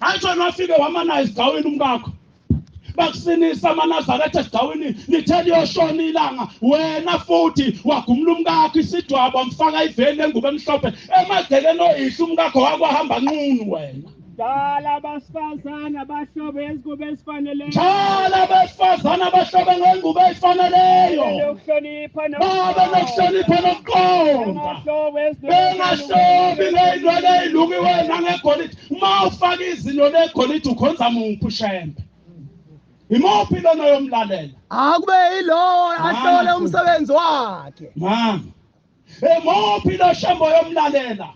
Antsho nafike wamana esigcawini umkakho bakusinisa amaNazaretha esigcawini lithe liyoshona ilanga wena futhi wagumula umkakho isidwaba wamfaka iveni engubo emhlophe emagcekeni oyihle umkakho wakwahamba nqunu wena Dala abasifazana abahlobe izingubo ezifaneleyo. Dala abasifazana abahlobe ngengubo ezifaneleyo. Ukuhlonipha nokuhlonipha nokuqonda. Bengahlobi ngey'nto ey'lukiwe nangegolide. Uma ufaka izinto legolide ukhonza muphi ushembe? Imuphi lona yomlalela? Akube yilo ahlole umsebenzi wakhe. Mama. Imuphi lo shembo yomlalela?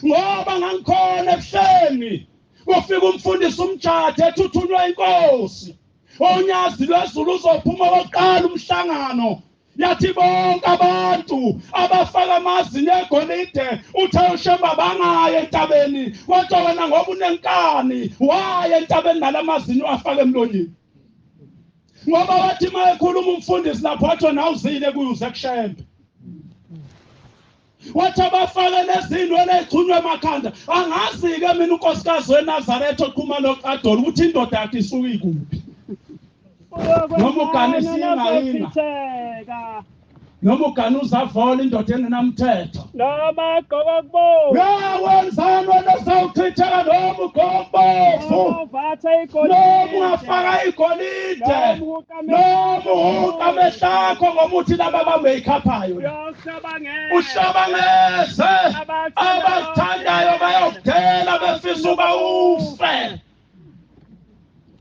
Ngoba ngangikhona ebuhleni. Kufika umfundisi umthathe ethuthunwa inkosi. Onyazi lwezulu uzophuma wokuqala umhlangano. Yathi bonke abantu abafaka amazinyo egolide uthe ushemba bangaye entabeni. Kodwa wena ngoba unenkani waye entabeni nalamazinyo afake emlonyeni. Ngoba wathi uma ekhuluma umfundisi lapho wathi nawuzile kuyuze kushembe. Wathi abafake lezinto ezichunywe emakhanda angazi-ke mina unkosikazi weNazaretha oqhuma noqadolo ukuthi indoda yakhe isuka ikuphi noma ugane isingayina noma ugane uzavola indoda engenamthetho noma agqoka kubomvu wenzani wena sawuchitheka noma ugqoka kubomvu noma ungafaka igolide noma uhuqa amehlakho ngoba uthi laba bambe ikhaphayo uhlabangeze abakuthandayo bayokudela befisa uba ufe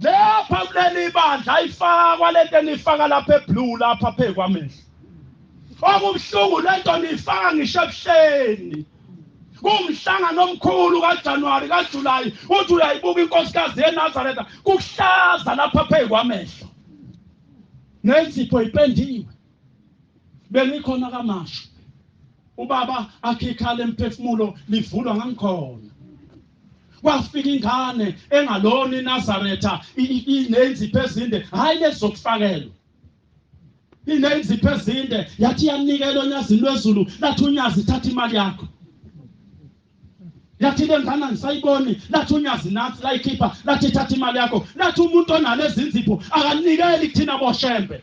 lapha kuleli bandla ayifakwa lento enifaka lapha eblue lapha phezu kwamehlo okubuhlungu lento nifaka ngisho ebuhleni kumhlangano omkhulu kaJanuwari kaJulayi uthi uyayibuka inkosikazi yeNazaretha kuhlaza lapha phezu kwamehlo nensipho ipendiwe bengikhona kamasho ubaba akhikhala emphefumulo livulwa ngangikhona kwafika ingane engalona iNazaretha inenzipho ezinde hayi lezokufakelwa inenzipho ezinde yathi yanikela onyazini lwezulu lathi unyazi thatha imali yakho yathi lengane ngisayiboni lathi unyazi nathi layikhipha lathi thatha imali yakho lathi umuntu onalezi nzipho akanikeli kuthina boshembe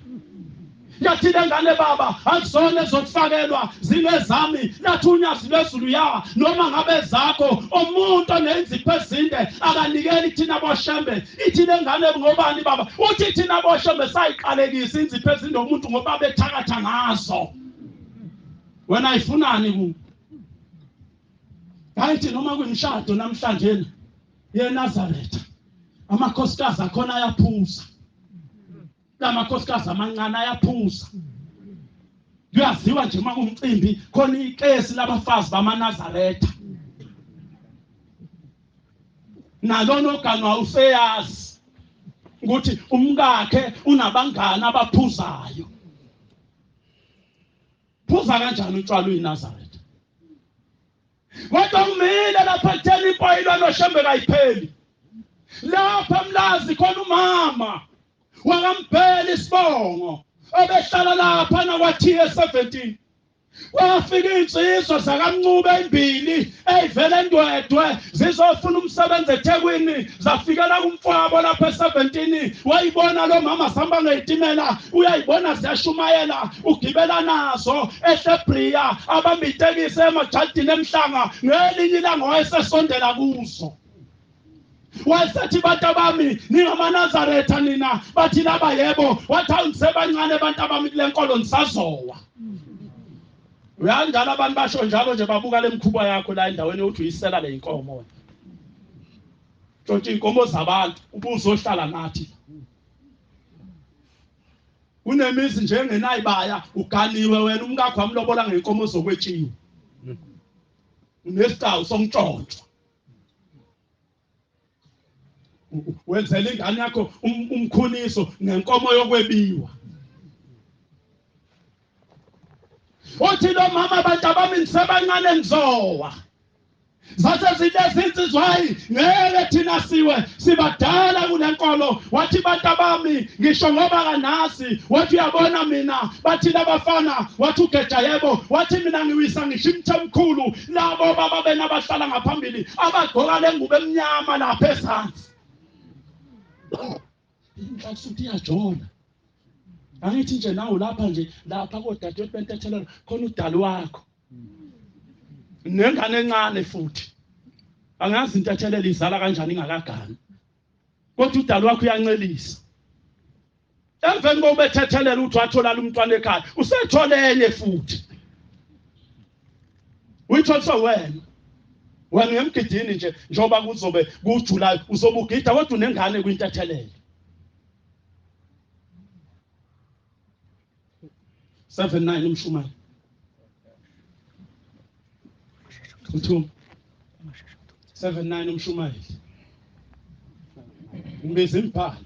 yathi lengane baba akuzona ezokufakelwa zingezami lathi unyazi lwezulu ya noma ngabe zakho umuntu onenzipho ezinde akanikeli thina boshembe ithi lengane ngobani baba uthi thina boshembe sayiqalekisa inzipho ezinde umuntu ngoba bethakatha ngazo wena ayifunani ku kanti noma kuyimshado namhlanje yeNazaretha amakhosikazi akhona ayaphuza lamakhosikazi amancane ayaphuza kuyaziwa nje uma kumcimbi khona iqesi labafazi bamaNazaretha nalona oganwa useyazi ukuthi umkakhe unabangani abaphuzayo phuza kanjani utshwala uyiNazaretha kodwa umile lapha kutheni ipoyilo noshembe kayipheli lapha mlazi khona umama wakamphela isibongo obehlala lapha nakwaThe 17 wafika insizwa zakamncube ezimbili ezivela endwedwe zizofuna umsebenzi eThekwini zafikela kumfwabo lapha e17 wayibona lo mama sihamba ngeyitimela uyayibona ziyashumayela ugibela nazo eHebria abamba itekisi emajardini emhlanga ngelinye ilanga wayesesondela kuzo wasethi bantu bami ningamaNazaretha nina bathi laba yebo wathi awungisebancane abantu abami kule nkolo nisazowa uyanjalo abantu basho njalo nje babuka lemkhuba yakho la endaweni uthi uyisela le inkomo nje inkomo zabantu ubuzohlala nathi unemizi njengenayibaya uganiwe wena umkakho wamlobola ngenkomo zokwetshiwe unesicawu somtshontsho wenzela ingane yakho umkhuniso nenkomo yokwebiwa uthi lo mama abantu abami nisebancane ngizowa zathe zilezi insizwa hayi ngeke thina sibhaliwe sibadala kulenkolo wathi bantu bami ngisho ngoba kanasi wathi uyabona mina bathi labafana wathi ugeja yebo wathi mina ngiwisa ngisho imthemkhulu labo baba bena bahlala ngaphambili abagqoka lengubo emnyama lapha esansi inhlanhla iyajona angithi nje nawe lapha nje lapha kodadewethu bentethelelo khona udali wakho nengane encane futhi angazi intethelelo izala kanjani ingakagani kodwa udali wakho uyancelisa emveni kokuba ethethelela uthi wathola umntwana ekhaya usethola enye futhi uyithola wena ngemgidini nje njoba kuzobe kuJuly uzobe ugida kodwa unengane kwintethelelo 7-9 umshumayeli uthu 7-9 umshumayeli ungeze imphala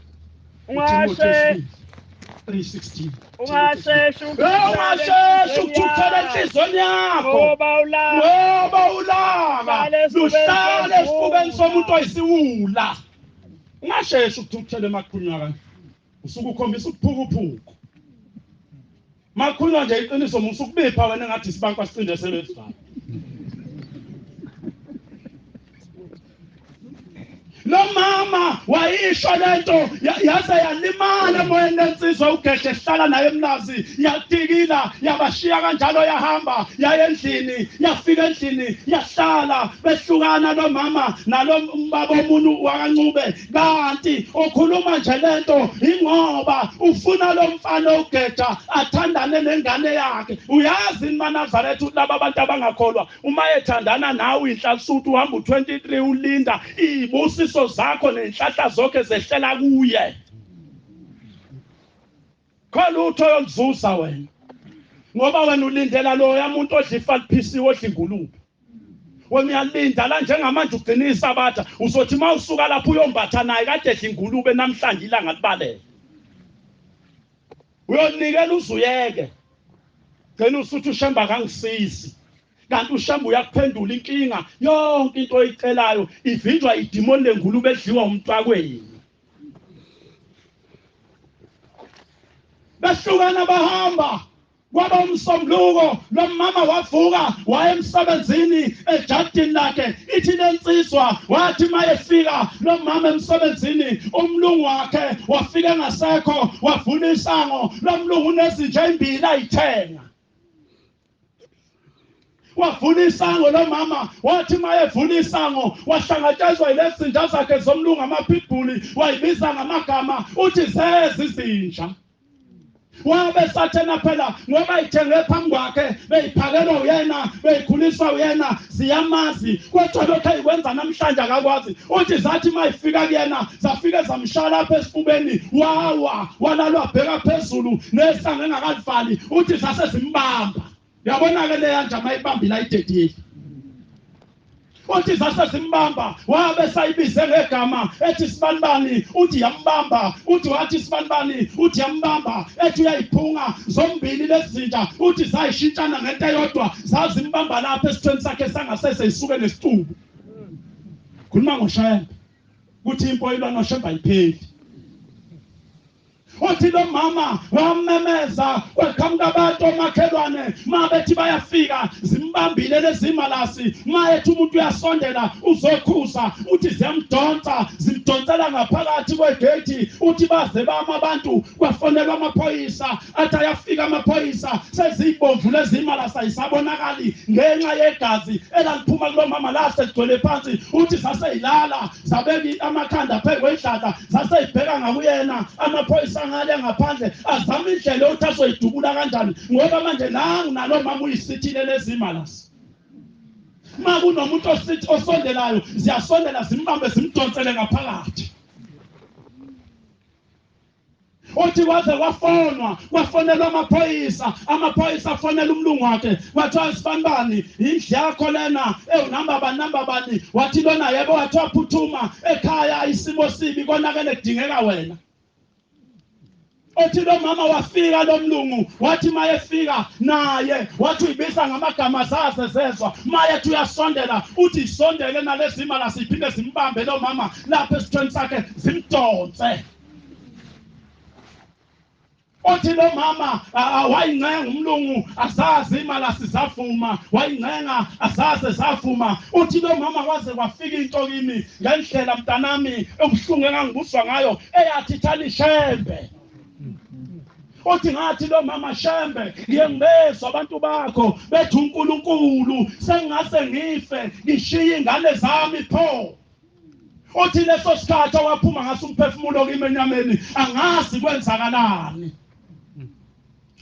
Ungasheshe 3:16 ungasheshe ukuthuthela inhlizweni yakho ngoba ulaka luhlale esifubeni somuntu oyisiwula ungasheshe ukuthuthela emakhulunywa kanje usuku ukhombisa ukuphukuphuku makhulunywa nje iqiniso musukubipha wena ngathi sibantu asicinde selezivalo lo mama wayisho lento yaze yalimala emoyeni lensizwa uGeshe ehlala naye emlazi yatikila yabashiya kanjalo yahamba yaya endlini yafika endlini yahlala behlukana lo mama nalo baba omuntu wakancube kanti okhuluma nje lento ingoba ufuna lo mfana uGesha athandane nengane yakhe uyazi iManazaretha ukuthi laba abantu abangakholwa uma ethandana nawe inhlasuthu uhamba u23 ulinda ibusiso zakho nenhlahla zonke zehlela kuye khona utho yomzuza wena ngoba wena ulindela lo yamuntu odla ifalphisiwe odla ingulube wena uyalinda la njengamanje ugcinisa abatha uzothi mawusuka lapho uyombatha naye kade edla ingulube namhlanje ilanga libalele uyonikela uzuyeke gcina usuthi ushamba kangisizi kanti ushamba uyakuphendula inkinga yonke into oyicelayo ivinjwa idimoni lengulube edliwa umntwakweni behlukana bahamba kwaba umsombuluko lo mama wavuka waye emsebenzini ejardini lakhe ithi lensizwa wathi mayefika lo mama emsebenzini umlungu wakhe wafika ngasekho wavula isango lo mlungu unezinja ezimbili ayithenga wavula isango lo mama wathi mayevula isango wahlangatshezwa ilezinja zakhe zomlungu amapitbull wayibiza ngamagama uthi zezi izinja wabe sathena phela ngoba ithenge phambi kwakhe beyiphakelwa uyena beyikhuliswa uyena siyamazi kodwa lokho ayikwenza namhlanje akakwazi uthi zathi mayifika kuyena zafike zamshala lapha esifubeni walalwa bheka phezulu nesanga engakalivali uthi zase zimbamba yabona ke leya nje mayibambila idedile uthi zase zimbamba wabe sayibize ngegama ethi sibanibani uthi yambamba uthi wathi sibanibani uthi yambamba ethi uyayiphunga zombili lezinja uthi zayishintshana ngento eyodwa zazimbamba lapha esithweni sakhe sangasese isuke nesitubu khuluma ngoshembe kuthi impoyilwa noshembe ayipheli uthi lo mama wamemeza kwekhamuka abantu omakhelwane mabethi bayafika zimbambile lezimalasi mayethi umuntu uyasondela uzokhuza uthi ziyamdonsa zimdonsela ngaphakathi kwegate uthi baze bama abantu kwafonelwa amaphoyisa athi ayafika amaphoyisa sezibomvu lezimalasi ayisabonakali ngenxa yegazi elaliphuma kulo mama laseligcwele phansi uthi saseyilala zabeka amakhanda phezu kwedlata zaseyibheka ngakuyena amaphoyisa ngale ngaphandle azama indlela ukuthi azoyidubula kanjani ngoba manje nangu nalo mama uyisithile lezimalasi makunomuntu osondelayo ziyasondela zimbambe zimdonsele ngaphakathi uthi waze kwafonelwa amaphoyisa afonela umlungu wakhe wathiwa sibanibani indlu yakho lena namba bani wathi lona yebo wathi waphuthuma ekhaya isimo sibi konakele kudingeka wena othi lo mama wafika lo mlungu wathi mayefika naye wathi uyibisa ngamagama zaze zezwa maye uyasondela uthi isondele nalezi imali siphinde simbambe lo mama lapha esithweni sakhe simdonse. Othi lo mama wayincenga umlungu azazi imali asizavuma wayincenga azaze zavuma. Uthi lo mama kwaze kwafika into kimi ngendlela mntanami ebuhlungu engangibuzwa ngayo eyathi thana ishembe. Uthi ngathi lo mama Shembe ngiyengibezwa abantu bakho bethi uNkulunkulu sengase ngife ngishiye ingane zami pho. Uthi leso sikhathi waphuma ngaso umphefumulo kimi enyameni angazi kwenzakalani.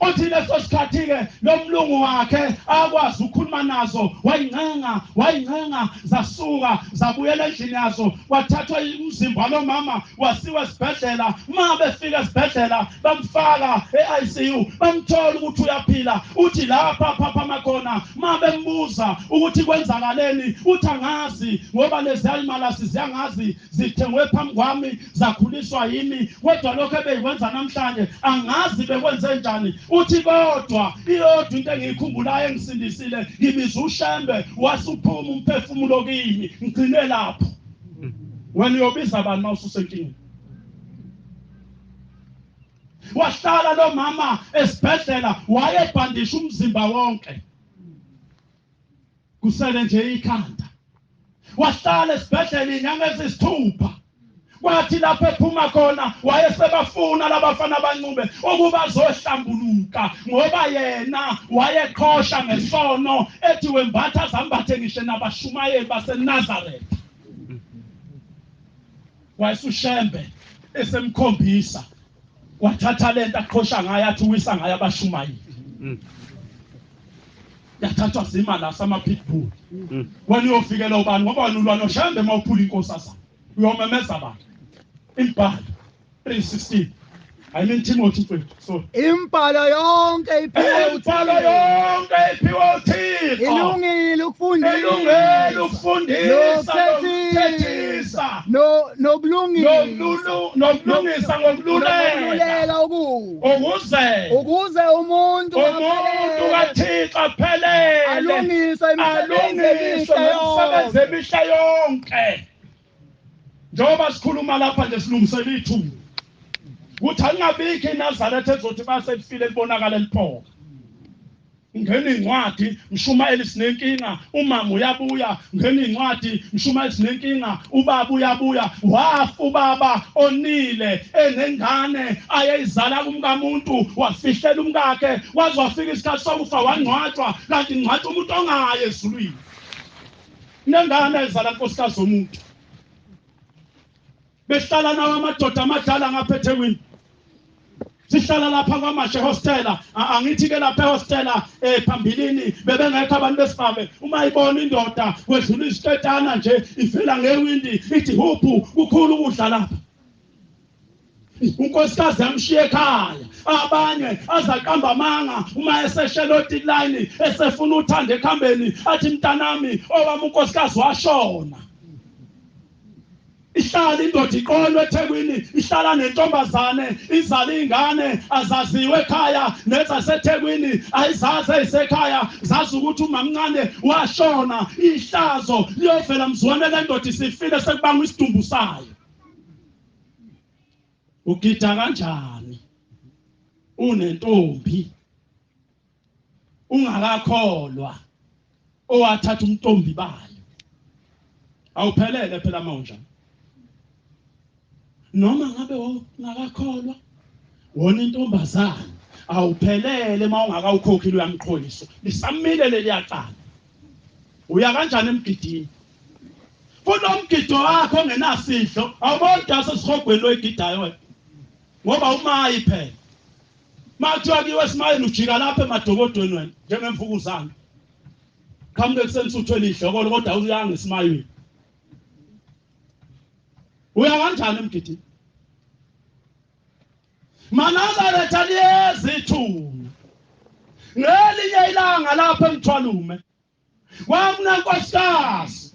Uthi leso sikhathi ke lo mlungu wakhe akwazi ukukhuluma nazo wayincenga zasuka zabuyela endlini yazo wathathwa umzimba lo mama wasiwa esibhedlela. Uma befika esibhedlela bamfaka eICU bamthola ukuthi uyaphila. Uthi lapha makhona uma bembuza ukuthi kwenzakaleni uthi angazi ngoba lezi imali siziyangazi zithengwe phambi kwami zakhuliswa yimi kodwa lokho ebeyikwenza namhlanje angazi bekwenze njani. Uthi kodwa iyodwa into engiyikhumbulayo engisindisile ngibiza uShembe wasuphuma umphefumulo kimi ngigcine lapho. Wena uyobiza abantu mawususenkingeni. Wahlala lo mama esibhedlela wayebhandisha umzimba wonke kusele nje ikhanda. Wahlala esibhedlela inyanga ezisithupha. Kwathi lapho ephuma khona wayesebafuna labafana abancube ukuba zohlambuluka ngoba yena wayeqhosha ngesono ethi wembatha zambathe ngisho nabashumayeli baseNazareth. WayesuShembe esemkhombisa wathatha lento aqhosha ngayo athi uwisa ngayo abashumayeli. Yathathwa zima la sama pitbull. Wena uyofikela ubani ngoba wena ulwa noShembe mawuphula inkosi asa uyomemeza abantu. Imbhalo 3:16 I mean Timothy 20. So Impala yonke iphiwe imbhalo yonke iphiwe uThixo. ilungile ukufundisa Ilungile ukufundisa nokuthethisa nokulungisa ngokululela ukuze umuntu kaThixo aphelele alungiswe imisebenzi emihle yonke. Njengoba sikhuluma lapha nje silungisela ithuba ukuthi angabikho iNazaretha ezothi baselifile libonakala liphoka. Ngene incwadi Mshumayeli sinenkinga umama uyabuya. Ngene incwadi Mshumayeli sinenkinga ubaba uyabuya. Wafa ubaba onile enengane ayeyizala kumkamuntu wafihlela umkakhe waze wafika isikhathi sokufa wangcwatshwa kanti ngcwatshwa umuntu ongaye ezulwini. Nengane ayizala nkosikazi zomuntu. Behlala nawo amadoda amadala ngaphethe kwini. Sihlala lapha kwaMashe hostela. Angithi ke lapha hostela phambilini bebengekho abantu besifabe. Uma ibona indoda kwedlula isiketana nje ivela ngewindi ithi huphu kukhulu ukudla lapha. Unkosikazi yamshiya ekhaya. Abanye azaqamba amanga uma esesheloti line esefuna uthanda ekhambeni athi mntanami owami unkosikazi washona. Ihlala indoda iqolwe eThekwini ihlala nentombazane izala ingane azaziwe ekhaya nezaseThekwini ayizazi esekhaya zazi ukuthi umamncane washona. Ihlazo liyovela mzwane lendoda isifile sekubanga isidumbu sayo. Ugida kanjani unentombi ungakakholwa owathatha umntombi bayo? Awuphelele phela manje. Noma ngabe ungakakholwa wona intombazana awuphelele mawungakawukhokhi uyamqholiso lisamile leliyaqala. Uya kanjani emgidini? Futhi umgido wakho ongenasidlo awubona sesihogweni loyigidayo wena ngoba umayi phela. Mathiwa kiwe simayini ujika lapha emadokodweni wena njengemvukuzana. Khambe kusenisuthweni ihloko kodwa uyanga isimayini. Uya kanjani emgidini? Manazaretha liyezithunywa. Ngelinye ilanga lapha emthwalume kwamna nkosikazi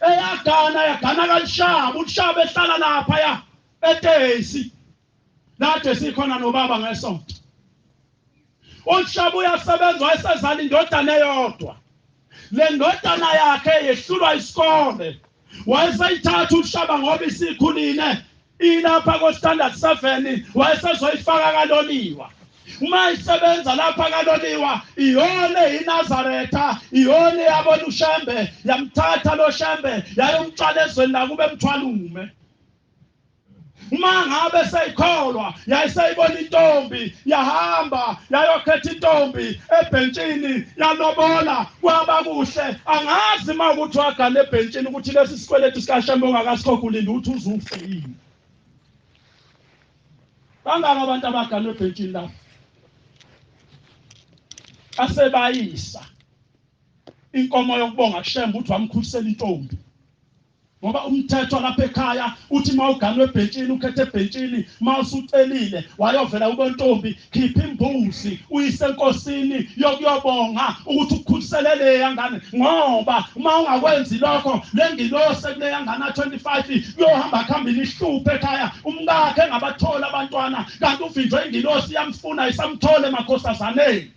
yagana kalishaba ushaba ehlala lapha ya eTesi Lade sikhona nobaba ngesonto. uShaba uyasebenza wayesezala indodana eyodwa. Le ndodana yakhe yehlulwa isikole. Wayesayithatha uShaba ngoba isikhulile ilapha ko standard 7 wayesezoyifaka kaloliwa. Uma isebenza lapha kaloliwa iyona iNazaretha iyona yabona uShembe yamthatha lo Shembe yayomcala ezweni la kube mthwalume. Uma ngabe seyikholwa yayisayibona intombi yahamba yayokhetha intombi ebhentshini yalobola kwaba kuhle angazi uma ukuthi wagana ebhentshini ukuthi lesi sikweletu sikaShembe ongakasikhokhulile uthi uzufe yini. Bangaka abantu abagana ebhentshini lapho asebayisa inkomo yokubonga Shembe uthi wamkhulisela intombi. Ngoba umthetho lapha ekhaya uthi mawuganwe ebhentshini ukhethe ebhentshini mawusucelile wayovela ubontombi khipha imbuzi uyise enkosini yokuyobonga ukuthi ukukhulisele le yangane ngoba uma ungakwenzi lokho lengilosi kule yangane 25 yohamba khambini ihluphe ekhaya umkakhe engabathola abantwana kanti uvinjwe ingilosi yamfuna isamthole emakhosazaneni.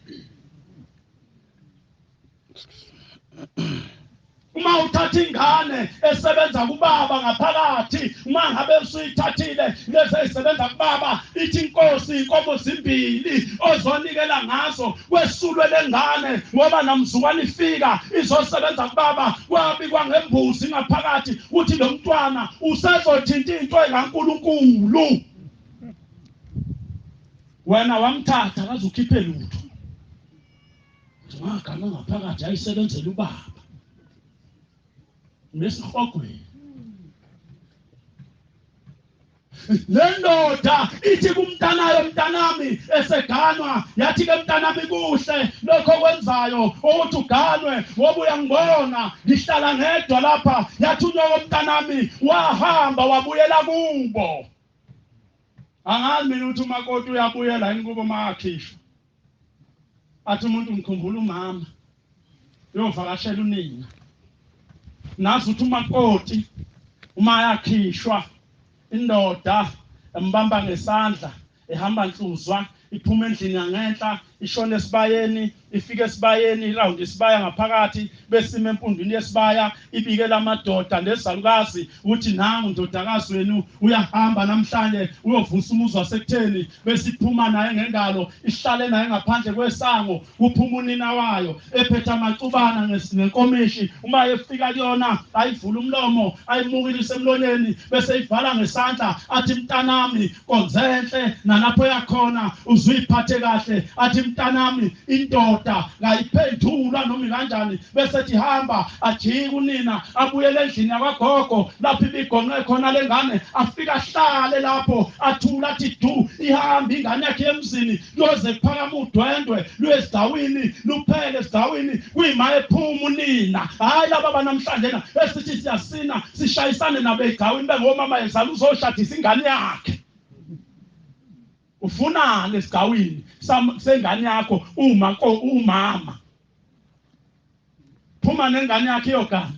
Uma uthatha ingane esebenza kubaba ngaphakathi uma ngabe usuyithathile lezi esebenza kubaba ithi inkosi inkomo zimbili ozonikela ngazo kwesulwe lengane ngoba namzukwana ifika izosebenza kubaba kwabi kwangembuzi ngaphakathi uthi lo mntwana usezothinta into ekaNkulunkulu. Wena wamthatha akaze ukhiphe lutho. Ngakana ngaphakathi ayisebenzela ubaba. Nesihogweni le ndoda ithi kumntanayo mntanami eseganwa yathi ke mntanami kuhle lokho kwenzayo ukuthi uganwe ngoba uyangibona ngihlala ngedwa lapha yathi unyoko mntanami wahamba wabuyela kubo. Angazi mina ukuthi umakoti uyabuyela yini kubo makhishwa. Athi umuntu ngikhumbula umama yovakashela unina. Nazi ukuthi umakoti uma yakhishwa indoda embamba ngesandla ehamba nhluzwa iphuma endlini yangenhla ishona esibayeni ifike esibayeni iround isibaya ngaphakathi besime empundweni yesibaya ibikela amadoda lezalukazi uthi nangu ndodakazi wenu uyahamba namhlanje uyovusa umuzi wasekutheni besiphuma naye ngengalo ihlale naye ngaphandle kwesango kuphuma unina wayo ephethe amacubana ngenkomishi uma efika kuyona ayivula umlomo ayimukilise emlonyeni bese ivala ngesandla athi mntanami konzenhle nalapho yakhona uzuyiphathe kahle athi mntanami indoda ngayiphendula noma kanjani bese ethi hamba ajike unina abuyele endlini yakwagogo lapho ibigonqe khona lengane afika hlale lapho athula athi du ihamba ingane yakhe emzini loze kuphakama udwendwe lwezidawini luphele esidawini kuyima ephuma unina hayi laba banamhlanje na esithi siyasina sishayisane nabegawini bengomama ezala uzoshadisa ingane yakhe. Ufuna lesigawini sengane yakho umama phuma nengane yakhe yogana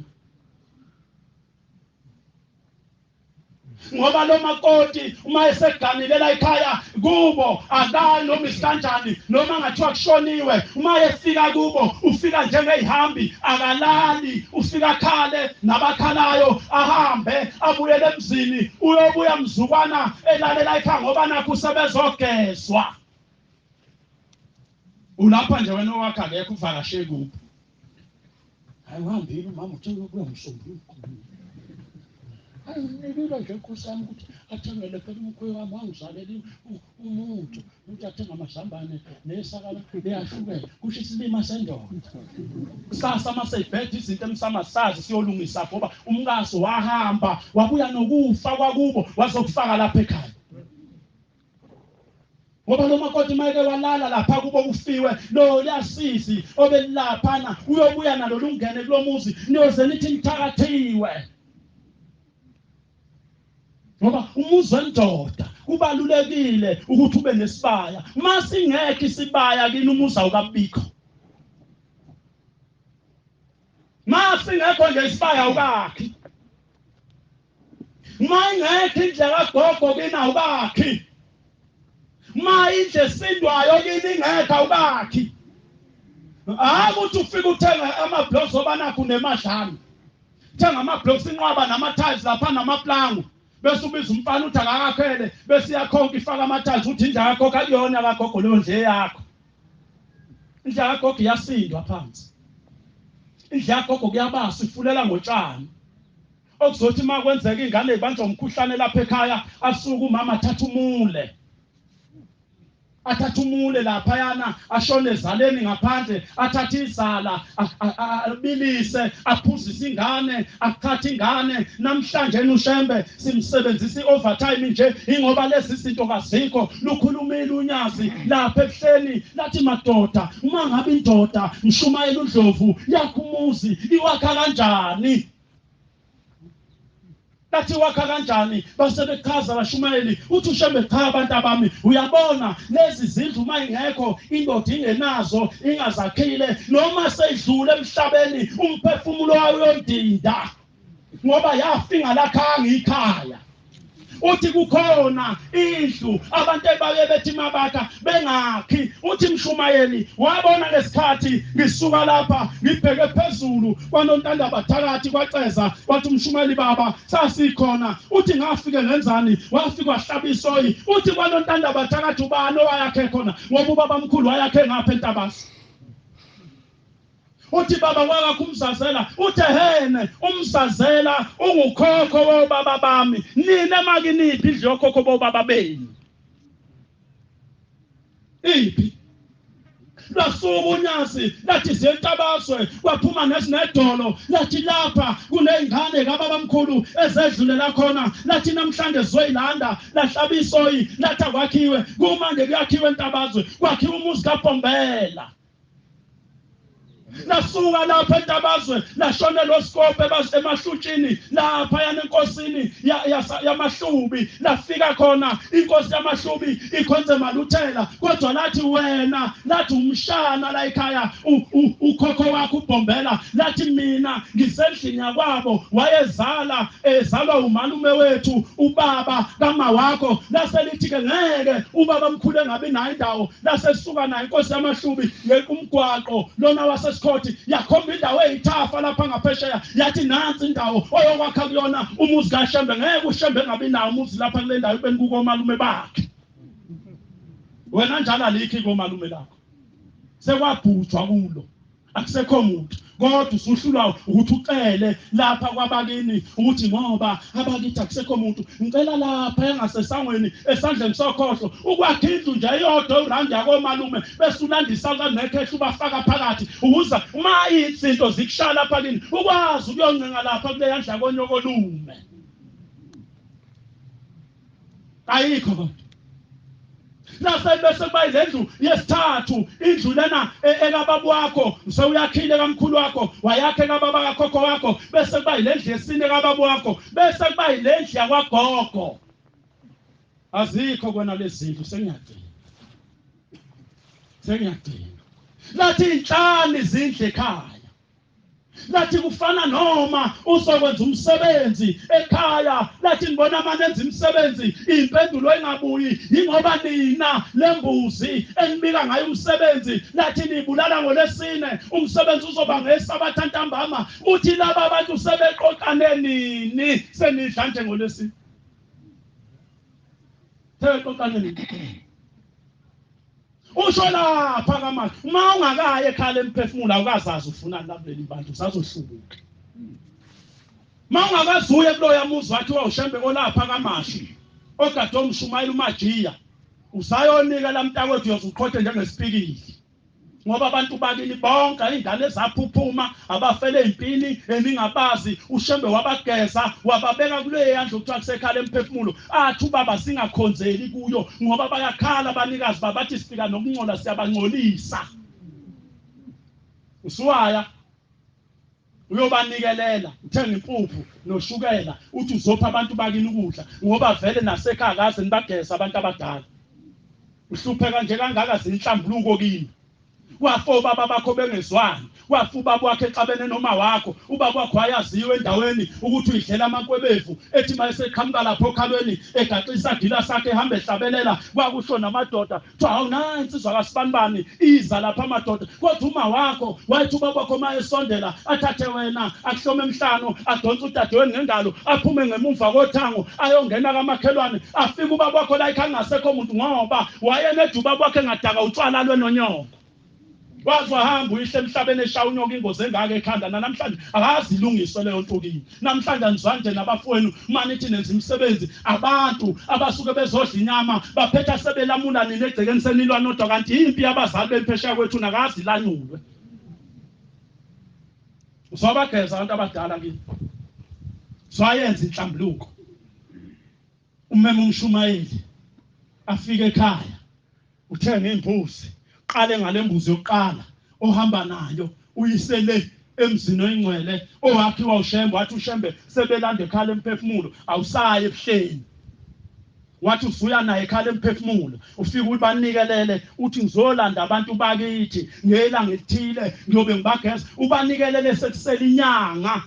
ngoba lo makoti uma eseganilela ekhaya kubo akayi noma isikanjani noma ngathiwa kushoniwe uma efika kubo ufika njengeyihambi akalali ufika khale nabakhalayo ahambe abuyele emzini uyobuya mzukwana elalela ekhaya ngoba nakho usebezogezwa. Ulapha nje wena wakhe akekho uvakashe kuphi ayihambile mama uthenge ukuya msombuluko ayinibila nje kusami ukuthi athengele phela umkhwe wami wangizaleli umuntu ukuthi athenga amazambane nesakala leyahlukene kusho isilima sendoda. Kusasa maseyibhethe izinto emsamasazi siyolungisa ngoba umkaso wahamba wabuya nokufa kwakubo wazokufaka lapha ekhaya. Ngoba lo makoti mayeke walala lapha kubo kufiwe lo liyasisi obelaphana uyobuya nalo lungene kulomuzi niyoze nithi nithakathiwe. Ngoba umuzi wendoda kubalulekile ukuthi ube nesibaya. Masingekho isibaya kini umuzi awukabikho. Masingekho nje isibaya awukakhi. Mangekho indlela kagogo kini awukakhi. ma indle esindwayo kini ingekho ubakhi ukuthi ufike uthenga ama-blocks obanakho unemadlana thenga ama-blocks inqwaba nama-tiles lapha namaplango bese ubiza umfana uthi akakakhele bese iyakhokha ifaka ama-tiles uthi indlu yakhokha kuyona kagogo leyo ndle yakho indlu yagogo iyasindwa phansi indlu yagogo kuyabasa ifulela ngotshani okuzothi uma kwenzeka ingane ibanjwa umkhuhlane lapha ekhaya asuke umama athatha umule laphayana ashone ezaleni ngaphandle athathe izala abilise aphuzise ingane akhathe ingane namhlanje uShembe simsebenzisa i-overtime nje ingoba lezi zinto kazikho lukhulumile unyazi lapha ebuhleni lathi madoda uma ngabe indoda mshumayela uDlovu yakho umuzi iwakha kanjani Lathi wakha kanjani base bechaza abashumayeli uthi uShembe cha abantu abami uyabona lezi zindlu uma ingekho indoda ingenazo ingazakhile noma seyidlule emhlabeni umphefumulo wayo yondinda ngoba yafinga lakhanga ikhaya uthi kukhona indlu abantu ebaye bethi mabakha bengakhi uthi mshumayeli wabona ngesikhathi ngisuka lapha ngibheke phezulu kwanontanda bathakathi kwaceza wathi umshumayeli baba sasikhona uthi ngafike ngenzani wafika wahlaba isoyi uthi kwanontanda bathakathi ubani owayakhe khona ngoba ubaba mkhulu wayakhe ngapha entabasi uthi baba wakho umzazela uthi hene umzazela ungukhokho wobaba bami nina makiniphi indlu yokhokho bobaba beni iphi lasuka unyazi lathi zentabaswe kwaphuma nesinedolo lathi lapha kunengane kababa mkhulu ezedlulela khona lathi namhlanje zoyilanda lahlaba isoyi lathi kwakhiwe kumanje kuyakhiwe entabazwe kwakhiwe umuzi kaBhombela lasuka lapha entabazwe lashone loskope basemahlutshini lapha yana enkosini yamahlubi lafika khona inkosi yamahlubi ikhonze maluthela kodwa lathi wena lathi umshana la ekhaya ukhokho wakho uBhombela lathi mina ngisendlini yakwabo wayezala ezalwa umalume wethu ubaba kama wakho laselithi ke ngeke ubaba mkhulu engabe nayo indawo lasesuka nayo inkosi yamahlubi ngekumgwaqo lona wase Koti yakhomba indawo eyithafa lapha ngaphesheya yathi nansi indawo oyokwakha kuyona umuzi kaShembe ngeke uShembe ngabe nawo umuzi lapha kule ndawo beni kuko malume bakhe wena njalo alikho komalume lakho sekwabhujwa kulo akusekho umuntu kodwa usuhlulwa ukuthi ucele lapha kwabakini ukuthi ngoba abakithi akusekho umuntu ngicela lapha engasesangweni esandleni sokhohlo ukwakha indlu nje iyodwa urandi yakomalume bese ulandisa kanekhehla ubafaka phakathi ukuza uma izinto zikushala lapha kini ukwazi ukuyoncenga lapha kule yandla konyokolume ayikho kodwa lase bese bayilendlu yesithathu indlu lena ekababa wakho sewuyakhile kamkhulu wakho wayakhe kababa kakhokho wakho bese bayilendlu yesine kababa wakho bese bayilendlu yakwagogo azikho kona lezi zindlu sengiyadinga lathi inhlani izindlu ekhaya lathi kufana noma uzokwenza umsebenzi ekhaya lathi ngibona manenza umsebenzi impendulo engabuyi ingoba nina lembuzi enibika ngayo umsebenzi lathi nibulala ngolesine umsebenzi uzoba ngesabatha ntambama uthi laba abantu sebeqoqane nini senidla nje ngolesine sebeqoqane nini usho lapha kamanje uma ungakaye ekhaya emphefumula ukazazi ufunani lapheleli bantu usazohlubuka uma ungakazuye kuloya muzi wathi uShembe olapha kamashi ogade omshumayela uMajiya usayonika lamntakwethu uyozuqhothe njengesipikili ngoba abantu bakini bonke ingane ezaphuphuma abafele impini eningabazi uShembe wabageza wababeka kule yandlu kuthiwa kusekhala emphefumulo athi ubaba singakhonzeli kuyo ngoba bayakhala abanikazi babathi sifika nokuncola siyabangcolisa usuwaya uyobanikelela uthenga impuphu noshukela uthi uzopha abantu bakini ukudla ngoba vele nasekhaya kaze nibageza abantu abadala uhlupheka nje kangaka zinhlambuluko kini wafa obaba bakho bengezwani, wafa ubaba wakhe exabene noma wakho, ubaba wakho wayaziwe endaweni ukuthi uyidlela amakwebevu, ethi mayeseqhamuka lapho okhalweni egaxisa igila sakhe ehamba ehlabelela, kwakusho namadoda kuthiwa hawu nansi insizwa kaSibanibani iza lapha amadoda. Kodwa uma wakho wathi ubaba wakho mayesondela athathe wena akuhlome emhlano adonse udadewenu ngengalo aphume ngemuva kothango ayongena kamakhelwane, afike ubaba wakho la ikhangasekho umuntu ngoba wayenede ubaba wakhe engadaka utshwala lwenonyoko. Wazi wahamba uyihle emhlabeni eshaya unyoka ingozi engaka ekhanda, namhlanje akazi ilungiswe leyo nto kini. Namhlanje anizwanje nabafowenu manithi nenza imisebenzi, abantu abasuke bezodla inyama baphetha sebelamula nini egcekeni senilwa nodwa, kanti impi yabazali bemphesheya kwethu nakazi ilanyulwe. Usabageza abantu abadala kini, swayenza inhlambuluko. Umema uMshumayeli afike ekhaya uthenga imbuzi, qale ngale mbuzi yokuqala ohamba nayo uyisele emzini oyingcwele owakhiwa uShembe, wathi uShembe sebelanda ekhala emphefumulo awusaye ebuhleni, wathi usuya naye ekhala emphefumulo ufike ubanikelele uthi ngizolanda abantu bakithi ngelanga elithile ngiyobe ngibageza, ubanikelele sekusela inyanga.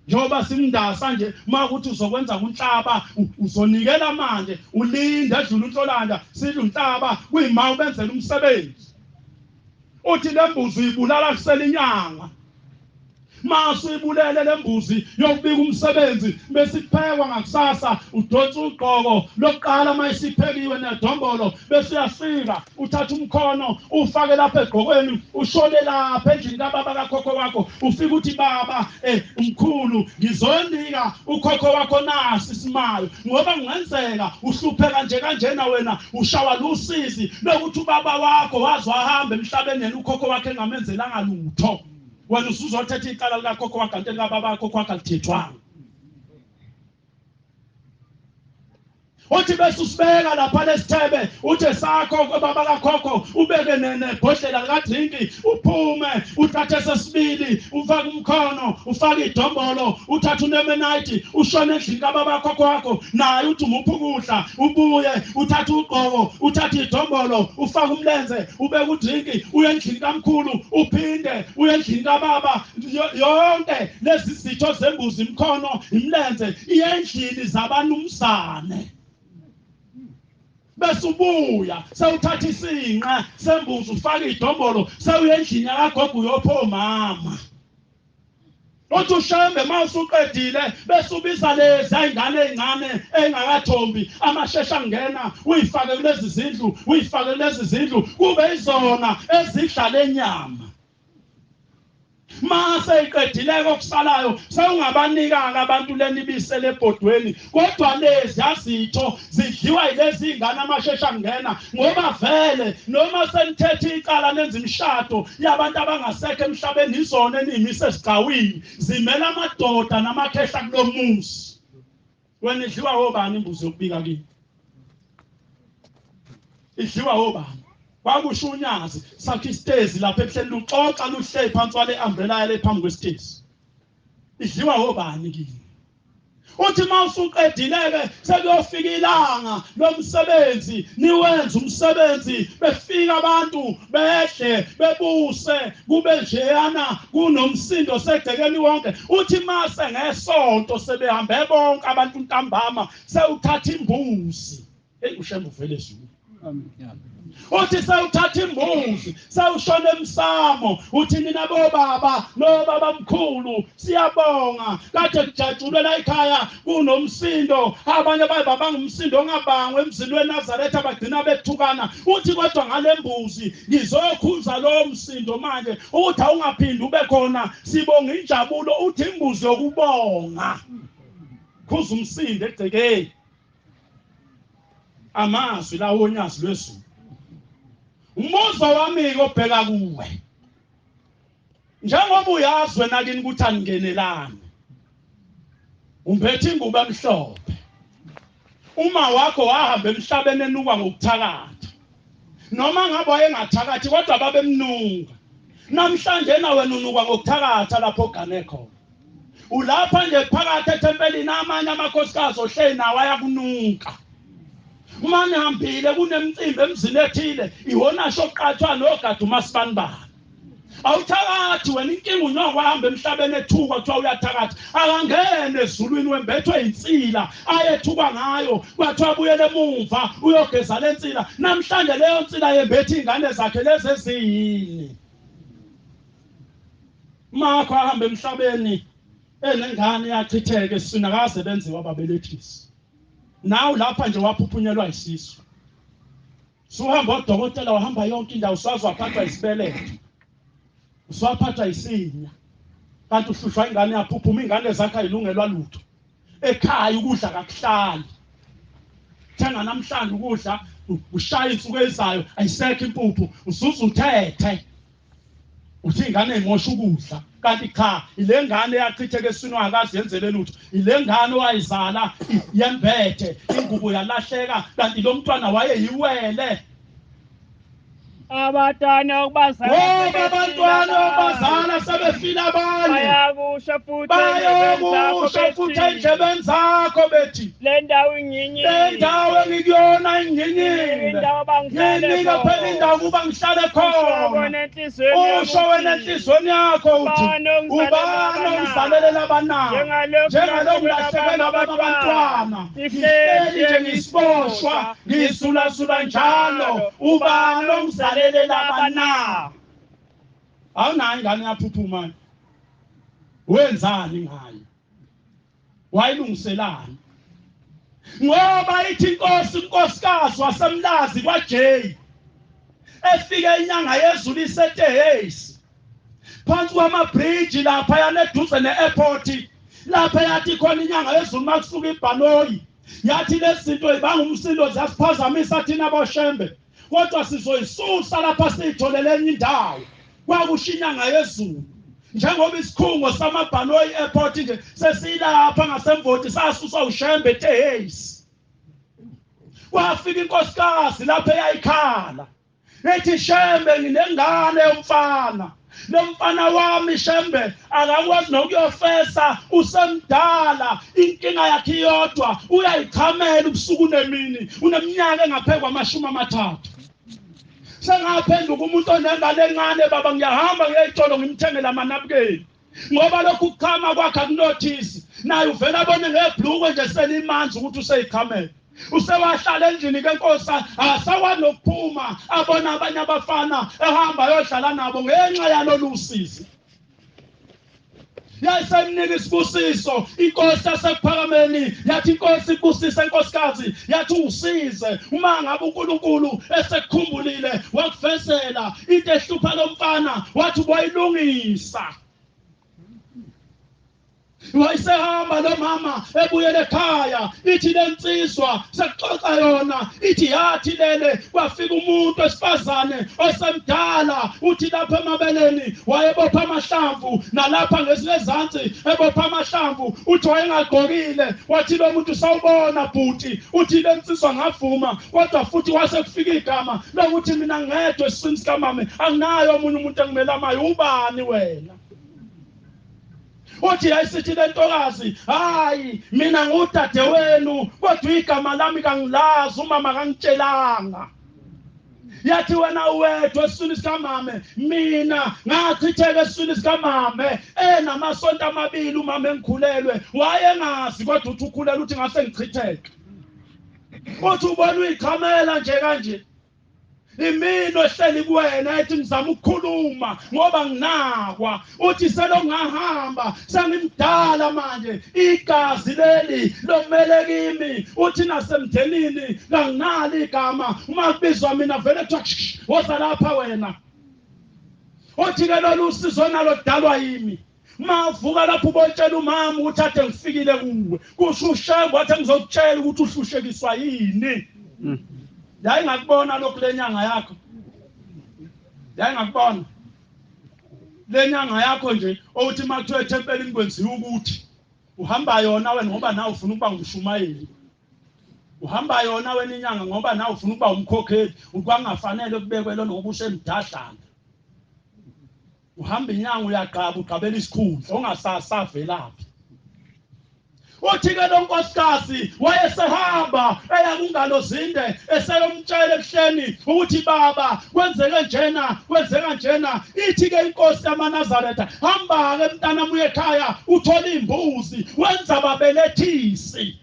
Njoba simndasa nje makuthi uzokwenza kunhlaba uzonikela manje ulinde edlula uNhlolanja sidla unhlaba kuyima ubenzela umsebenzi. Uthi lembuzi uyibulala kusela inyanga, masuyibulele lembuzi yokubika umsebenzi bese iphekwa ngakusasa, udonsa ugqoko lokuqala mayisiphekiwe nedombolo, bese uyafika uthatha umkhono ufake lapha egqokweni ushone lapha endlini kababa kakhokho wakho, ufike uthi baba umkhulu ngizonika ukhokho wakho nasi isimayo ngoba kungenzeka uhlupheka nje kanjena wena ushawa lusizi lokuthi ubaba wakho wazi wahamba emhlabeni yena ukhokho wakhe engamenzelanga lutho. Wena usuzothetha icala likakhokho wakho kanti likababa wakho kwakho alithethwanga. Uthi bese usibeka lapha lesithebe uthi sakho baba kakhokho ubeke nebhodlela likadrinki uphume uthathe sesibili ufake umkhono ufake idombolo uthathe unemenite ushone endlini kababa kakhokho wakho naye uthi umphukudla ubuye uthathe ugqoko uthathe idombolo ufake umlenze ubeke udrinki uye endlini kamkhulu uphinde uye endlini kababa, yonke lezi zitho zembuzi imkhono imlenze iye endlini zabanumzane. Bese ubuya sewuthatha isinqa sembuzi ufake idombolo sewuye endlini yakagogo uyopho mama. Uthi uShembe mawusuqedile bese ubiza lezi ingane ezincane engakathombi amashesha angena uyifake kulezi zindlu uyifake kulezi zindlu kube izona ezidla lenyama. Mase iqedileke okusalayo sewungabanika abantu lenibise lebhodweni, kodwa lezi yazitho zidliwa yilezi ingane amashesha angena ngoba vele noma senithethe icala nenza imishado yabantu abangasekho emhlabeni izona enimise esigcawini zimela amadoda namakhehla kulomuzi. Wena idliwa obani imbuzi yokubika kini? Idliwa obani? Kwakusho unyazi sakhe isitezi lapha ehleli luxoxa luhle phansi wale umbrella yale phambi kwesitezi. Idliwa obani kini? Uthi mawusuqedileke sekuyofika ilanga lomsebenzi niwenza umsebenzi befika abantu behle bebuse kube njeyana kunomsindo segcekeni wonke. Uthi mase ngesonto sebehambe bonke abantu ntambama sewuthatha imbuzi. UShembe uvele Zulu. Uthi sewuthatha imbuzi sewushona emsamo uthi nina bobaba nobaba mkhulu siyabonga kade kujatshulwe la ekhaya kunomsindo, abanye bayibaba ngumsindo ongabangwe emzini weNazaretha abagcina bethukana. Uthi kodwa ngale mbuzi ngizokhuza lo msindo manje ukuthi awungaphindi ube khona, sibonga injabulo. Uthi imbuzi yokubonga khuza umsindo egcekeni. Amazwi lawo onyazi lwezulu. Umbuzo wami obheka kuwe, njengoba uyazi wena kini ukuthi angenelani, umphethe ingubo emhlophe, uma wakho wahamba emhlabeni enukwa ngokuthakatha, noma ngabe wayengathakathi kodwa babemnunga. Namhlanje na wena unukwa ngokuthakatha lapho ogane khona. Ulapha nje phakathi ethempelini amanye amakhosikazi ohleli nawo ayakunuka. Uma nihambile kunemicimbi emzini ethile iwona shoqathwa nogada uMasibanibani. awuthakathi wena inkinga unyokwahamba emhlabeni ethuka kuthiwa uyathakathi akangene ezulwini wembethwe insila ayethuka ngayo kwathiwa abuyele emuva uyogeza le nsila namhlanje leyo nsila yembethe ingane zakhe lezi eziyini makho ahamba emhlabeni enengane yachitheke sina kaze benziwa ababelethisi nawe lapha nje waphuphunyelwa isisu suhamba odokotela wahamba yonke indawo uswazi waphathwa isibeletho uswaphathwa isinya kanti uhlushwa ingane yaphuphuma ingane zakhe ayilungelwa lutho ekhaya ukudla kakuhlali thenga namhlanje ukudla ushaya insuku ezayo ayisekho impuphu usuza uthethe uthi ingane imosha ukudla kanti cha ile ngane yachitheke eswini wakazi yenzele lutho ile ngane wayizala yembethe ingubo yalahleka kanti lo mntwana wayeyiwele Abantwana okubazala ngoba abantwana abazala sebefila abanye bayakusho futhi endlebeni zakho bethi le ndawo inyinyile le ndawo engikuyona inginyile indawo bangihlale nginika phela indawo kuba ngihlale khona usho wena enhlizweni yakho uthi ubani ongizalelela abanabo njengalokhu lahlekelwa abantwana ngihleli nje ngisiboshwa ngisulasula njalo ubani ongizalelela abanabo awunayo ingane yaphuphuma wenzani ngayo wayilungiselani ngoba ithi inkosi unkosikazi wasemlazi kwaJay efike inyanga yezulu isetehesi phansi kwamabridge lapha yaneduze neairport lapha yathi khona inyanga yezulu makusuka iBhanoyi yathi lezinto ibanga umsindo zasiphazamisa thina boshembe kodwa sizoyisusa lapha sitholele enye indawo kwakushinyanga yezulu njengoba isikhungo samaBhanoyi airport nje sesilapha ngasemvoti sasusa ushembe etehesi kwafika inkosikazi lapha eyayikhala ethi shembe nginengane yomfana lo mfana wami shembe akakwazi nokuyofesa usemdala inkinga yakhe yodwa uyayichamela ubusuku nemini uneminyaka engaphe kwama-30 sengaphenduka umuntu onengane encane baba ngiyahamba ngiyayitolo ngimthengela amanabukeni ngoba lokhu kuchama kwakhe akunothisi naye uvela abone ngebhlukwe nje selimanzi ukuthi useyichamela usewahlala endlini kenkosi asakwazi nokuphuma abona abanye abafana ehamba yodlala nabo ngenxa yalolu usizi yayisemnika isibusiso inkosi yasekuphakameni yathi inkosi ibusise inkosikazi yathi usize uma ngabe uNkulunkulu esekukhumbulile wakufesela into ehlupha lo mfana wathi wayilungisa wayisehamba lo mama ebuyele ekhaya ithi lensizwa sekuxoxa yona ithi yathi lele kwafika umuntu wesifazane osemdala uthi lapha emabeleni wayebopha amahlamvu nalapha ngezansi ebopha amahlamvu uthi wayengagqokile wathi lo muntu sawubona bhuti uthi lensizwa ngavuma kodwa futhi wasekufika igama lokuthi mina ngedwe esiswini sikamama anginayo omunye umuntu engimelamayo ubani wena uthi yayisithi lentokazi hayi mina ngudade wenu kodwa igama lami kangilazi umama kangitshelanga yathi wena uwedwa esiswini sikamama mina ngachitheka esiswini sikamama enamasonto amabili umama engikhulelwe wayengazi kodwa uthi ukhulelwe uthi ngase ngichitheke uthi ubona uyichamela nje kanje imino ehleli kuwena ethi ngizama ukukhuluma ngoba nginakwa uthi selongahamba sengimdala manje igazi leli lomele kimi uthi nasemthenini kanginali igama uma kubizwa mina vele kuthiwa woza lapha wena uthi ke lolu usizo nalo dalwa yimi mavuka lapho ubotshela umama ukuthi ade ngifikile kuwe kusho ushembe wathi ngizokutshela ukuthi uhlushekiswa yini yayi ngakubona lokhu lenyanga yakho yayi ngakubona lenyanga yakho nje othi makuthiwe ethempelini kwenziwa ukuthi uhamba yona wena ngoba nawe ufuna ukuba ngumshumayeli uhamba yona wena inyanga ngoba nawe ufuna ukuba umkhokheli ukwangafanele kubekwe lo ngoba usemdadlana uhamba inyanga uyaqaba uqabela isikhundla ongasasavelaphi uthi-ke lo nkosikazi wayesehamba eya kungalo zinde eseyomtshela ebuhleni ukuthi baba kwenzeka njena ithi-ke inkosi yamaNazaretha hamba-ke mntanami uye ekhaya uthole imbuzi wenza babelethisi.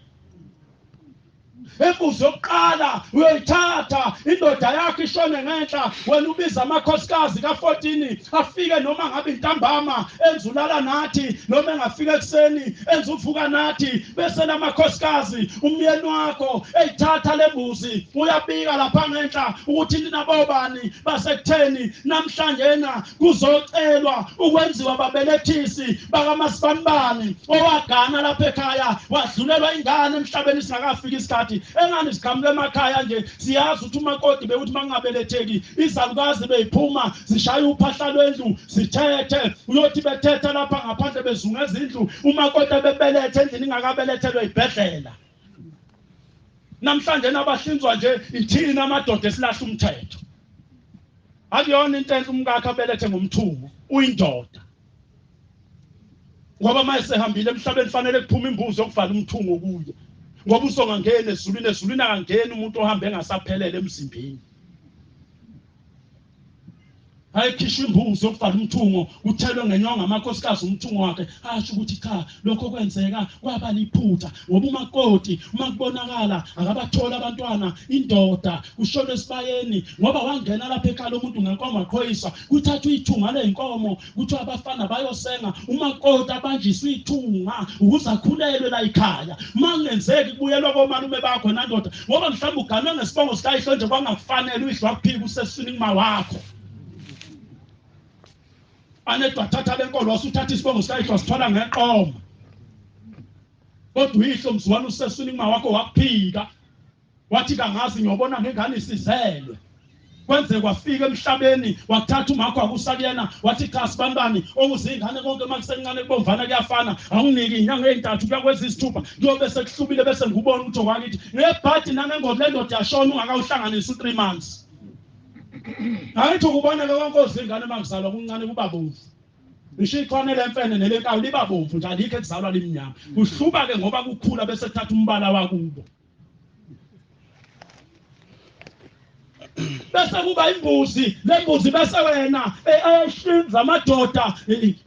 Imbuzi yokuqala uyoyithatha indoda yakho ishone ngenhla wena ubiza amakhosikazi ka-14 afike noma ngabe intambama enza ulala nathi noma engafika ekuseni enza uvuka nathi bese lamakhosikazi umyeni wakho eyithatha le mbuzi uyabika lapha ngenhla ukuthi ninabobani basekutheni namhlanjena kuzocelwa ukwenziwa babelethisi bakamasibani owagana lapha ekhaya wadlulelwa ingane emhlabeni singakafika isikhathi engani siqhamuke emakhaya nje siyazi ukuthi umakoti bekuthi mangabeletheki izalukazi beyiphuma zishaya uphahla lwendlu sithethe uyothi bethethe lapha ngaphandle bezunga ezindlu umakoti ebebelethe endlini ingakabelethelwe ibhedlela. Namhlanje nabahlinzwa nje ithina amadoda esilahla umthetho. Akuyona into enhle umkakhe abelethe ngomthungo uyindoda. Ngoba mayesehambile emhlabeni fanele kuphume imbuzi yokuvala umthungo kuye. Ngoba usongangena ezulwini akangeni umuntu ohamba engasaphelele emzimbeni. Ayikhisha imbuzi yokuvala umthungo uthelwe ngenyonga amakhosikazi umthungo wakhe asho ukuthi cha lokho kwenzeka kwaba liphutha ngoba umakoti uma kubonakala akabathola abantwana indoda ushona esibayeni ngoba wangena lapha ekhaya umuntu ngenkomo aqhoyisa kuthathwa ithunga leinkomo kuthi abafana bayosenga umakoti abanjiswa ithunga ukuze akhulelwe la ekhaya mangenzeki kubuyelwa komalume bakho nandoda ngoba mhlawumbe uganwe ngesibongo sikayihlo nje kwangakufanele uyidlwa kuphika usesini kuma wakho. Anedwa thatha lenkolo wasuthatha isibongo sikayihlo sithola ngeqoma. Kodwa uyihlo mzwana usesini kuma wakho wakuphika. Wathi kangazi ngiyobona ngengane isizelwe. Kwenze kwafika emhlabeni wathatha umakho wakusakuyena wathi cha sibambani okuzingane konke makusencane kubomvana kuyafana awunginiki inyanga ezintathu kuya kwezisithupha kuyobe sekuhlubile bese ngikubona ukuthi okwakithi ngebhadi nangengozi lendoda yashona ungakawuhlanganisa u3 months. Ayithi ukubona ke konke ozingane mangizalwa kuncane kuba bomvu. Ngisho ikhona lemfene nelenkawu liba bomvu nje alikho ekuzalwa limnyama. Kuhluba ke ngoba kukhula bese kuthatha umbala wakubo. Bese kuba imbuzi lembuzi bese wena ayihlinza amadoda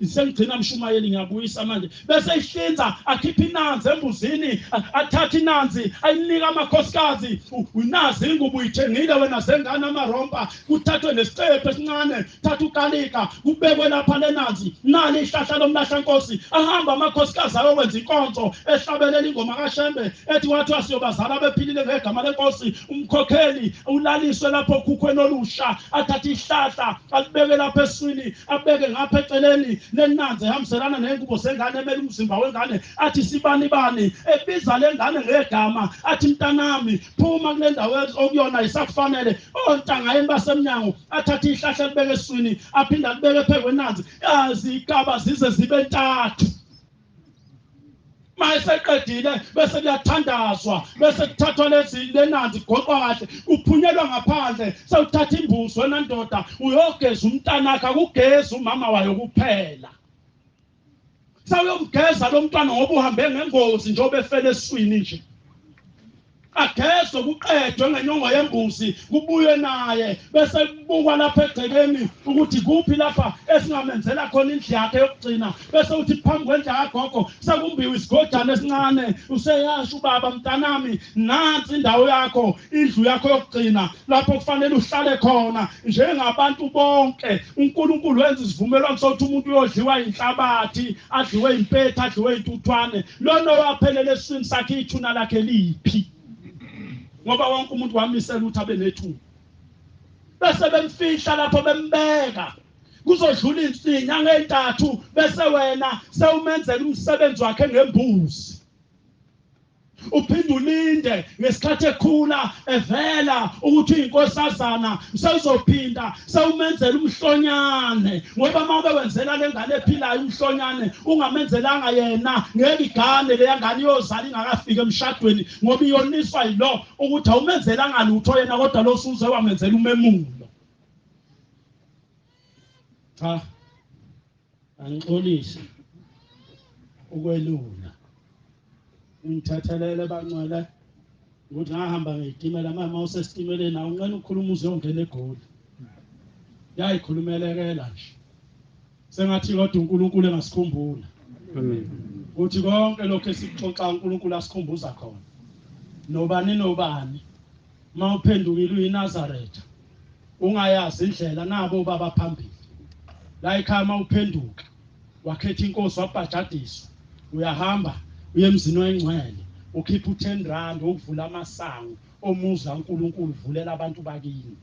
sengigcina mshumayeli ngiyabuyisa manje bese ihlinza akhipha inanzi embuzini athatha inanzi ayinika amakhosikazi unazi ingubo uyithengile wena sengana amarompa kuthathwe nesicephe esincane thatha ukalika kubekwe lapha lenanzi nali ihlahla lomlahla nkosi ahamba amakhosikazi ayokwenza inkonzo ehlabelela ingoma kaShembe ethi wathi asiyobazala bephilile ngegama lenkosi umkhokheli ulaliswe lapho kukhweni olusha athatha ihlahla alibeke lapha eswini abeke ngapha eceleni lenanzi ehambiselana nengubo sengane emele umzimba wengane athi sibani bani ebiza lengane ngegama athi mntanami phuma kule ndawo okuyona isakufanele ontangayeni basemnyango athatha ihlahla libeke eswini aphinda libeke phezu kwenanzi azigaba zize zibe 3. Mayeseqedile bese kuyathandazwa bese kuthathwa lenanzi goqwa kahle uphunyelwa ngaphandle sewuthatha imbuzi wena ndoda uyogeza umntanakhe akugeza umama wayo kuphela sawuyomgeza lo mntwana ngoba uhambe ngengozi njengoba efele eswini nje agezwe kuqedwe ngenyongo yembuzi kubuye naye bese kubukwa lapha egcekeni ukuthi kuphi lapha esingamenzela khona indlu yakhe yokugcina bese uthi phambi kwendlu kagogo sekumbiwe isigodana esincane useyasho ubaba mntanami nansi indawo yakho indlu yakho yokugcina lapho kufanele uhlale khona njengabantu bonke uNkulunkulu wenza isivumelwano sokuthi umuntu uyodliwa inhlabathi adliwe impethu adliwe intuthwane lona waphelele esini sakhe ithuna lakhe liphi ngoba wonke umuntu wamisela ukuthi abe nethuba bese bemfihla lapho bembeka kuzodlula inyanga ezintathu bese wena sewumenzela umsebenzi wakhe ngembuzi uphinde ulinde ngesikhathi ekhula evela ukuthi inkosazana sewuzophinda sewumenzela umhlonyane ngoba mawube wenzela lengane ephilayo umhlonyane ungamenzelanga yena ngeke igane le ngane iyozala ingakafika emshadweni ngoba iyoniswa yilo ukuthi awumenzelanga lutho yena kodwa lo suze wamenzela umemulo. Cha angixolise ukwelula ngithathelele bangcwele ukuthi ngahamba ngezitimela mama usesitimeleni awungena ukukhuluma uzongena eGoli yayikhulumelekela nje sengathi kodwa uNkulunkulu engasikhumbula uthi konke lokho esikuxoxa uNkulunkulu asikhumbuza khona nobani mawuphendukile uyiNazaretha ungayazi indlela nabo baba phambili la ekhaya mawuphenduka wakhetha inkosi wabhajadiswa uyahamba uye emzini wengcwele ukhipha u10 ukuvula amasango omuzi kaNkulunkulu uvulela abantu bakini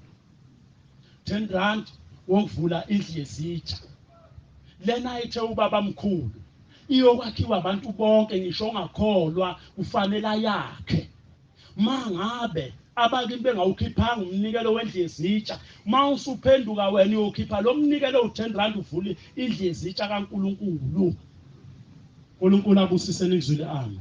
10 wokuvula indlu yesitsha lena ithe ubaba mkhulu iyokwakhiwa abantu bonke ngisho ongakholwa ufanele yakhe mangabe abakini bengawukhiphanga umnikelo wendlu yesitsha mawusuphenduka wena uyokhipha lo mnikelo u10 uvule indlu yesitsha kaNkulunkulu uNkulunkulu abusise nizwile amen